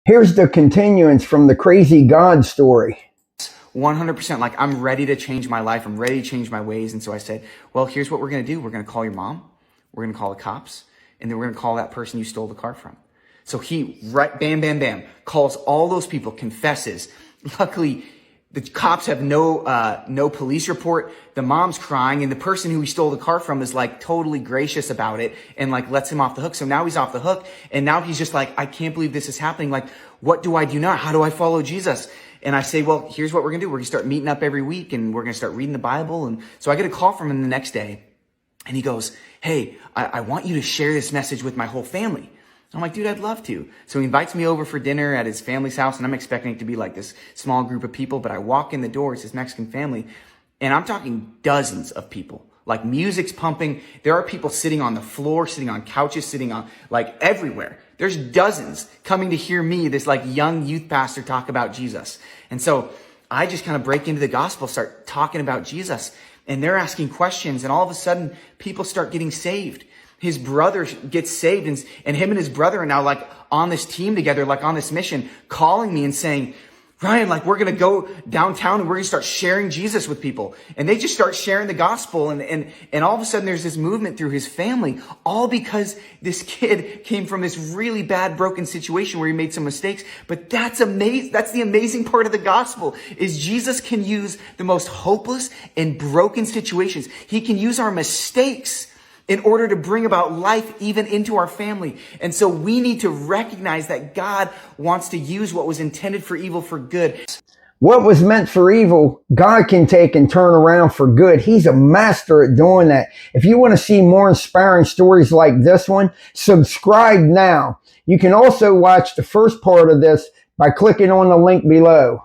Here's the continuance from the crazy God story. 100%. Like, I'm ready to change my life. I'm ready to change my ways. And so I said, well, here's what we're going to do. We're going to call your mom. We're going to call the cops. And then we're going to call that person you stole the car from. So he, right, bam, bam, bam, calls all those people, confesses. Luckily, the cops have no police report. The mom's crying, and the person who he stole the car from is like totally gracious about it and like lets him off the hook. So now he's off the hook, and now he's just like, I can't believe this is happening. Like, what do I do now? How do I follow Jesus? And I say, well, here's what we're gonna do. We're gonna start meeting up every week, and we're gonna start reading the Bible. And so I get a call from him the next day, and he goes, hey, I want you to share this message with my whole family. I'm like, dude, I'd love to. So he invites me over for dinner at his family's house, and I'm expecting it to be like this small group of people, but I walk in the door, it's his Mexican family, and I'm talking dozens of people. Like, music's pumping. There are people sitting on the floor, sitting on couches, sitting on, like, everywhere. There's dozens coming to hear me, this like young youth pastor, talk about Jesus. And so I just kind of break into the gospel, start talking about Jesus, and they're asking questions, and all of a sudden people start getting saved. His brother gets saved, and him and his brother are now like on this team together, like on this mission, calling me and saying, Ryan, like, we're going to go downtown and we're going to start sharing Jesus with people. And they just start sharing the gospel. And all of a sudden there's this movement through his family, all because this kid came from this really bad, broken situation where he made some mistakes. But that's amazing. That's the amazing part of the gospel, is Jesus can use the most hopeless and broken situations. He can use our mistakes in order to bring about life even into our family. And so we need to recognize that God wants to use what was intended for evil for good. What was meant for evil, God can take and turn around for good. He's a master at doing that. If you want to see more inspiring stories like this one, subscribe now. You can also watch the first part of this by clicking on the link below.